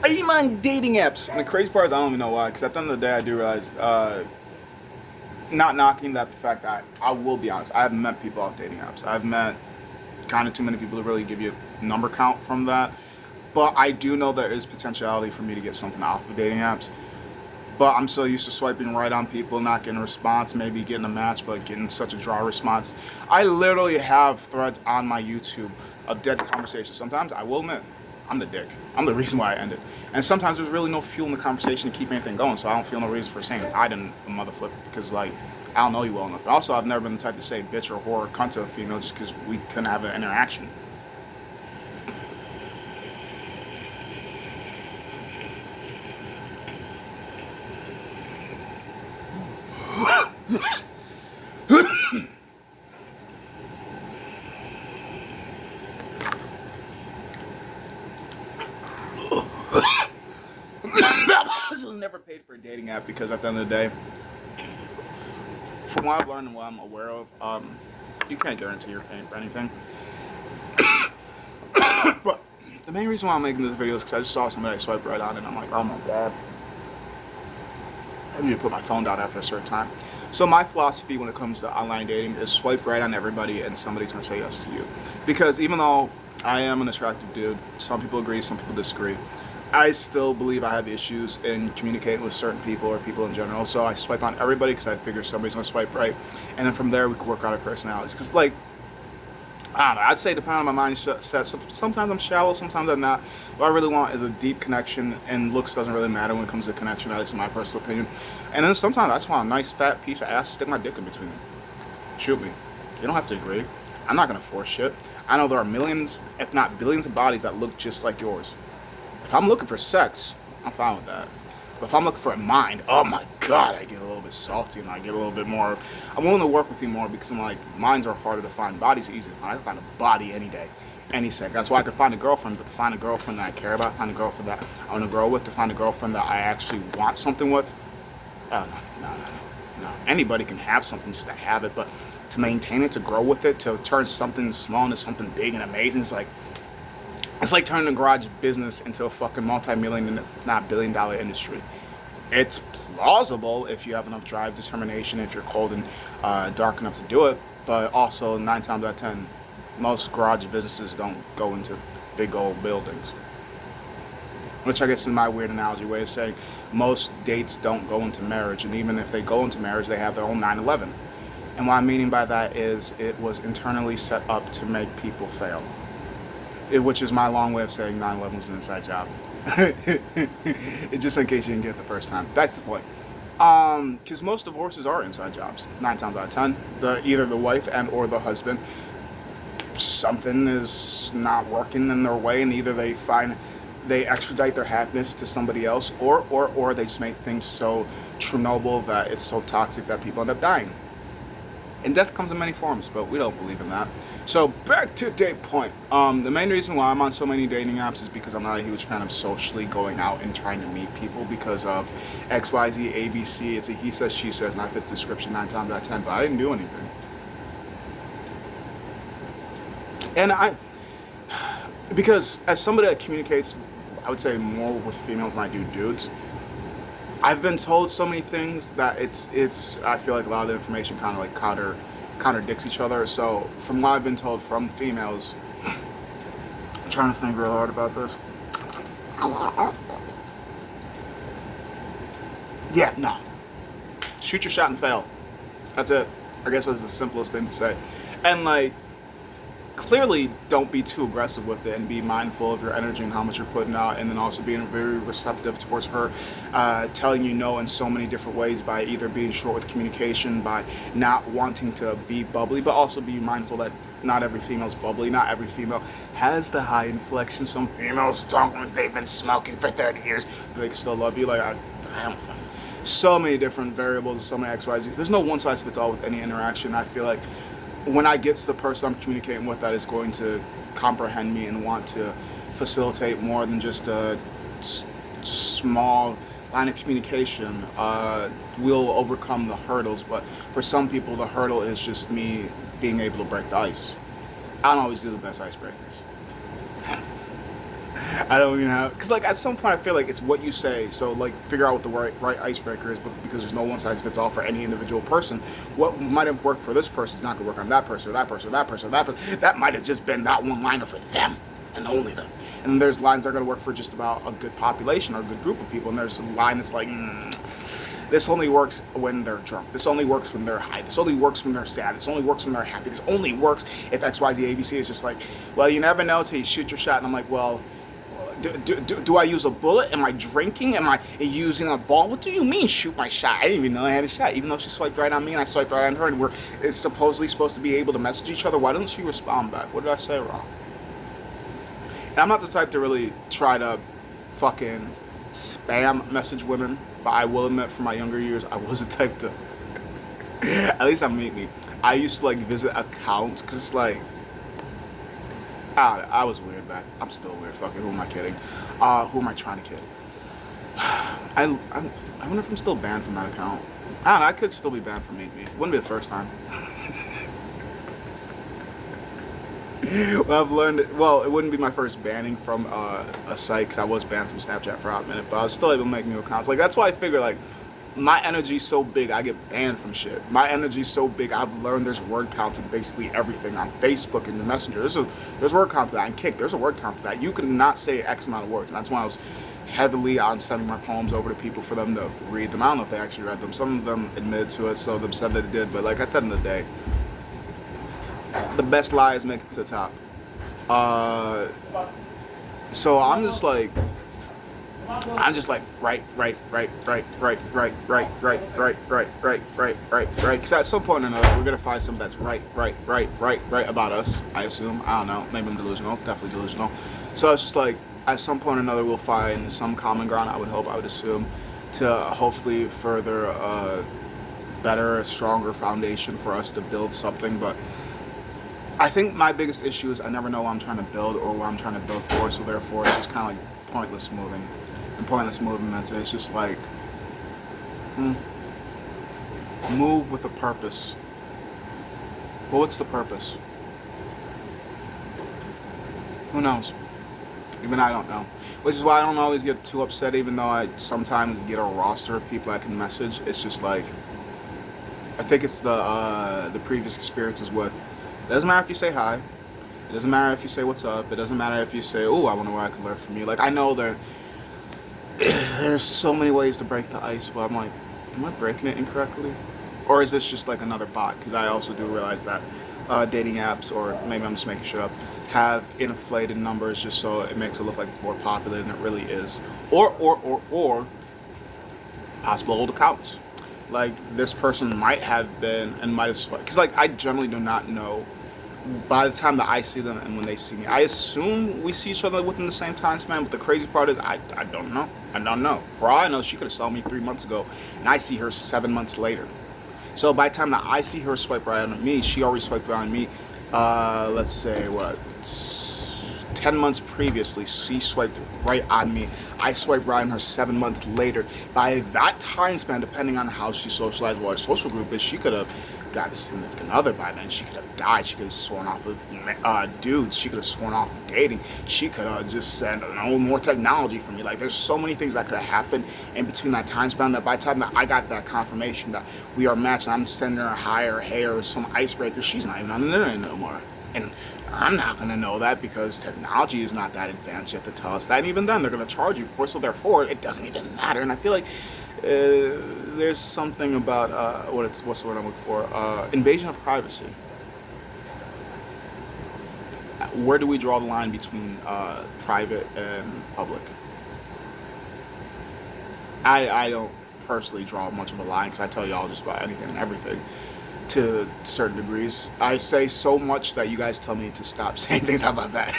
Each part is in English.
I even on dating apps. And the crazy part is I don't even know why. Because at the end of the day, I do realize, not knocking that the fact that I will be honest, I have met people off dating apps. I've met kind of too many people to really give you a number count from that. But I do know there is potentiality for me to get something off of dating apps. But I'm so used to swiping right on people, not getting a response, maybe getting a match, but getting such a dry response. I literally have threads on my YouTube of dead conversations. Sometimes I will admit, I'm the dick. I'm the reason why I ended. And sometimes there's really no fuel in the conversation to keep anything going, so I don't feel no reason for saying I didn't a mother flip because like I don't know you well enough. Also, I've never been the type to say bitch or whore or cunt to a female just because we couldn't have an interaction. I was never paid for a dating app because at the end of the day, from what I've learned and what I'm aware of, you can't guarantee you're paying for anything. But the main reason why I'm making this video is because I just saw somebody swipe right on it and I'm like, oh my god, I need to put my phone down after a certain time. So my philosophy when it comes to online dating is swipe right on everybody and somebody's gonna say yes to you. Because even though I am an attractive dude, some people agree, some people disagree. I still believe I have issues in communicating with certain people or people in general. So I swipe on everybody because I figure somebody's gonna swipe right, and then from there we can work out our personalities. Because like I don't know. I'd say depending on my mindset, sometimes I'm shallow, sometimes I'm not. What I really want is a deep connection, and looks doesn't really matter when it comes to connection. That's my personal opinion. And then sometimes I just want a nice fat piece of ass, stick my dick in between. Shoot me. You don't have to agree. I'm not gonna force shit. I know there are millions, if not billions, of bodies that look just like yours. If I'm looking for sex, I'm fine with that. But if I'm looking for a mind, oh my god, I get a little bit salty and I get a little bit more. I'm willing to work with you more because I'm like, minds are harder to find, bodies are easy to find. I can find a body any day, any second. That's why I can find a girlfriend, but to find a girlfriend that I care about, find a girlfriend that I want to grow with, to find a girlfriend that I actually want something with, oh no. Anybody can have something just to have it, but to maintain it, to grow with it, to turn something small into something big and amazing, it's like turning a garage business into a fucking multi-million, if not billion-dollar industry. It's plausible if you have enough drive, determination, if you're cold and dark enough to do it. But also, 9 times out of 10, most garage businesses don't go into big old buildings. Which I guess is my weird analogy way of saying most dates don't go into marriage. And even if they go into marriage, they have their own 9/11. And what I'm meaning by that is it was internally set up to make people fail. Which is my long way of saying 9/11 was an inside job. Just in case you didn't get it the first time. That's the point. Because most divorces are inside jobs. 9 times out of 10, either the wife and or the husband, something is not working in their way, and either they extradite their happiness to somebody else, or they just make things so Chernobyl that it's so toxic that people end up dying. And death comes in many forms, but we don't believe in that. So back to date point. The main reason why I'm on so many dating apps is because I'm not a huge fan of socially going out and trying to meet people because of XYZ, ABC. It's a he says, she says, and I fit the description 9 times out of 10, but I didn't do anything. And because as somebody that communicates, I would say more with females than I do dudes, I've been told so many things that it's I feel like a lot of the information kind of like contradicts each other. So from what I've been told from females, I'm trying to think real hard about this. Yeah, no. Shoot your shot and fail. That's it. I guess that's the simplest thing to say. And like clearly don't be too aggressive with it and be mindful of your energy and how much you're putting out, and then also being very receptive towards her telling you no in so many different ways by either being short with communication, by not wanting to be bubbly, but also be mindful that not every female's bubbly, not every female has the high inflection. Some females don't, they've been smoking for 30 years, but they can still love you. Like I don't find so many different variables, so many XYZ. There's no one size fits all with any interaction. I feel like when I get to the person I'm communicating with that is going to comprehend me and want to facilitate more than just a small line of communication, we'll overcome the hurdles. But for some people, the hurdle is just me being able to break the ice. I don't always do the best icebreakers. I don't even have, because like at some point I feel like it's what you say. So like figure out what the right icebreaker is, but because there's no one size fits all for any individual person, what might have worked for this person is not gonna work on that person, or that person, or that person, or that person. That might have just been that one liner for them and only them. And there's lines that are gonna work for just about a good population or a good group of people. And there's a line that's like, this only works when they're drunk. This only works when they're high. This only works when they're sad. This only works when they're happy. This only works if XYZ ABC is just like, well, you never know till you shoot your shot. And I'm like, well, do I use a bullet? Am I drinking? Am I using a ball? What do you mean shoot my shot? I didn't even know I had a shot. Even though she swiped right on me and I swiped right on her and we're supposedly supposed to be able to message each other, why didn't she respond back? What did I say wrong? And I'm not the type to really try to fucking spam message women, but I will admit from my younger years, I was the type to, at least on Meet Me, I used to like visit accounts because it's like, I was weird back. I'm still weird. Fuck it. Who am I kidding? Who am I trying to kid? I wonder if I'm still banned from that account. I don't know. I could still be banned from Meet Me. Wouldn't be the first time. Well, I've learned. Well, it wouldn't be my first banning from a site because I was banned from Snapchat for a hot minute, but I was still able to make new accounts. Like that's why I figure like my energy's so big, I get banned from shit. My energy's so big, I've learned there's word counts in basically everything on Facebook and the Messenger. There's word count to that. On Kick, there's a word count to that. You cannot say X amount of words, and that's why I was heavily on sending my poems over to people for them to read them. I don't know if they actually read them. Some of them admitted to it, some of them said that they did, but like at the end of the day, the best lies make it to the top. So I'm just like, right. Because at some point or another, we're gonna find something that's right about us. I assume. I don't know. Maybe I'm delusional. Definitely delusional. So it's just like, at some point or another, we'll find some common ground. I would hope. I would assume, to hopefully further a better, stronger foundation for us to build something. But I think my biggest issue is I never know what I'm trying to build or what I'm trying to build for. So therefore, it's just kind of like pointless moving. And pointless movements, it's just like, move with a purpose. But what's the purpose? Who knows? Even I don't know. Which is why I don't always get too upset, even though I sometimes get a roster of people I can message. It's just like, I think it's the previous experiences with, it doesn't matter if you say hi. It doesn't matter if you say what's up. It doesn't matter if you say, oh, I wonder what I can learn from you. Like, I know there's so many ways to break the ice, but I'm like, am I breaking it incorrectly? Or is this just like another bot? Because I also do realize that dating apps, or maybe I'm just making shit up, have inflated numbers just so it makes it look like it's more popular than it really is. Or possible old accounts. Like, this person might have been and might have, because like I generally do not know by the time that I see them and when they see me. I assume we see each other within the same time span, but the crazy part is I don't know. I don't know. For all I know, she could have saw me 3 months ago and I see her 7 months later. So by the time that I see her swipe right on me, she already swiped right on me, let's say, 10 months previously, she swiped right on me. I swiped right on her 7 months later. By that time span, depending on how she socialized, what her social group is, she could have got a significant other by then. She could have died. She could have sworn off of dudes. She could have sworn off of dating. She could have just said, no more technology for me. Like, there's so many things that could have happened in between that time span that by the time that I got that confirmation that we are matched, and I'm sending her a hi or hey or some icebreaker, she's not even on the internet no more. And I'm not going to know that because technology is not that advanced yet to tell us that. And even then, they're going to charge you for it. So therefore, it doesn't even matter. And I feel like there's something about, what's the word I'm looking for? Invasion of privacy. Where do we draw the line between private and public? I don't personally draw much of a line because I tell y'all just about anything and everything. To certain degrees. I say so much that you guys tell me to stop saying things. How about that?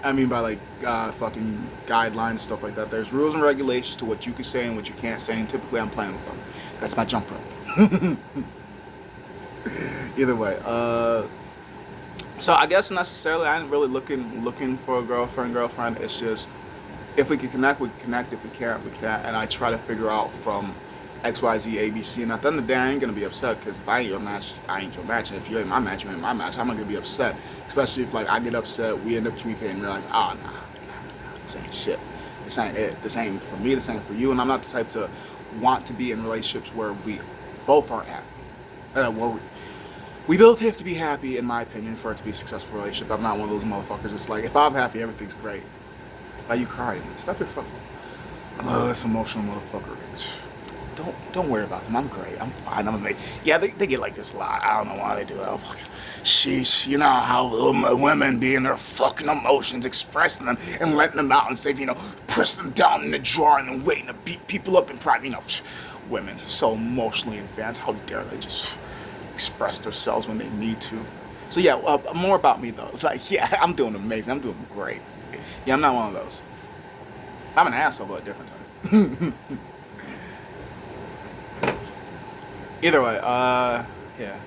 I mean by like fucking guidelines, stuff like that. There's rules and regulations to what you can say and what you can't say, and typically I'm playing with them. That's my jump rope. Either way, so I guess necessarily I ain't really looking for a girlfriend. It's just, if we can connect, we can connect. If we can't, we can't. And I try to figure out from XYZ, ABC, and at the end of the day, I ain't gonna be upset because if I ain't your match, I ain't your match. And if you ain't my match, you ain't my match. I'm not gonna be upset, especially if like I get upset, we end up communicating and realize, oh nah, this ain't shit. This ain't it. This ain't for me. This ain't for you. And I'm not the type to want to be in relationships where we both aren't happy. Where we both have to be happy, in my opinion, for it to be a successful relationship. I'm not one of those motherfuckers. It's like, if I'm happy, everything's great. Why you crying? Stop your fucking. Oh, this emotional motherfucker. Don't worry about them. I'm great. I'm fine. I'm amazing. Yeah, they get like this a lot. I don't know why they do that. Oh, fuck. Sheesh. You know how women be in their fucking emotions, expressing them and letting them out and say, press them down in the drawer and then waiting to beat people up in private. Women so emotionally advanced. How dare they just express themselves when they need to? So yeah, more about me though. Like, yeah, I'm doing amazing. I'm doing great. Yeah, I'm not one of those. I'm an asshole, but a different time. Either way, yeah.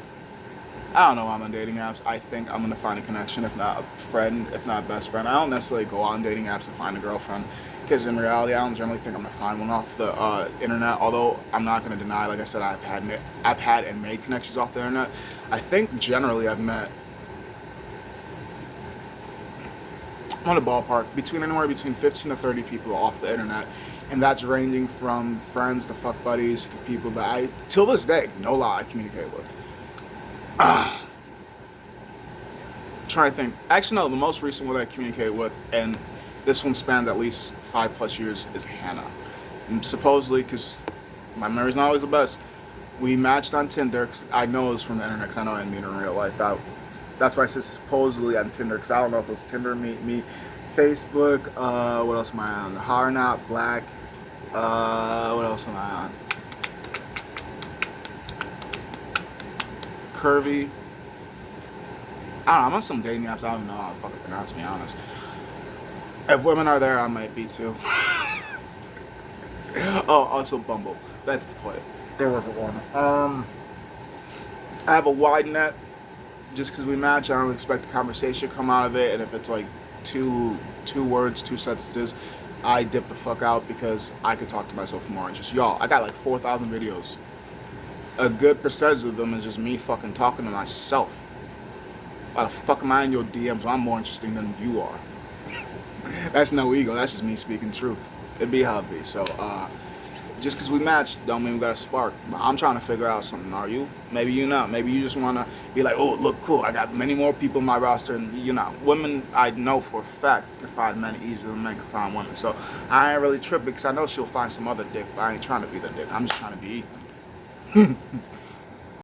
I don't know why I'm on dating apps. I think I'm gonna find a connection, if not a friend, if not a best friend. I don't necessarily go on dating apps to find a girlfriend, because in reality, I don't generally think I'm gonna find one off the internet. Although I'm not gonna deny, like I said, I've had and made connections off the internet. I think generally I've met, on a ballpark, anywhere between 15 to 30 people off the internet. And that's ranging from friends to fuck buddies to people that I, till this day, no lie, I communicate with. Trying to think. Actually, no, the most recent one I communicate with, and this one spans at least 5+ years, is Hannah. And supposedly, because my memory's not always the best, we matched on Tinder. Cause I know it was from the internet, because I know I didn't meet her in real life. That's why I said supposedly on Tinder, because I don't know if it was Tinder, Meet Me, Facebook, what else am I on? Hard Not Black, what else am I on? Curvy. I don't know, I'm on some dating apps, I don't even know how to fucking pronounce, to be honest. If women are there, I might be too. Oh, also Bumble. That's the point. There wasn't one. I have a wide net. Just because we match, I don't expect a conversation to come out of it, and if it's like two words, 2 sentences, I dip the fuck out, because I could talk to myself more. And just, y'all, I got like 4,000 videos. A good percentage of them is just me fucking talking to myself. Why the fuck am I in your DMs? I'm more interesting than you are. That's no ego. That's just me speaking truth. It'd be how it be. So, just because we matched don't mean we got a spark. I'm trying to figure out something. Are you? Maybe you not. Maybe you just want to be like, oh, look cool. I got many more people in my roster. And, women, I know for a fact, can find men easier than men can find women. So I ain't really tripping, because I know she'll find some other dick, but I ain't trying to be the dick. I'm just trying to be Ethan.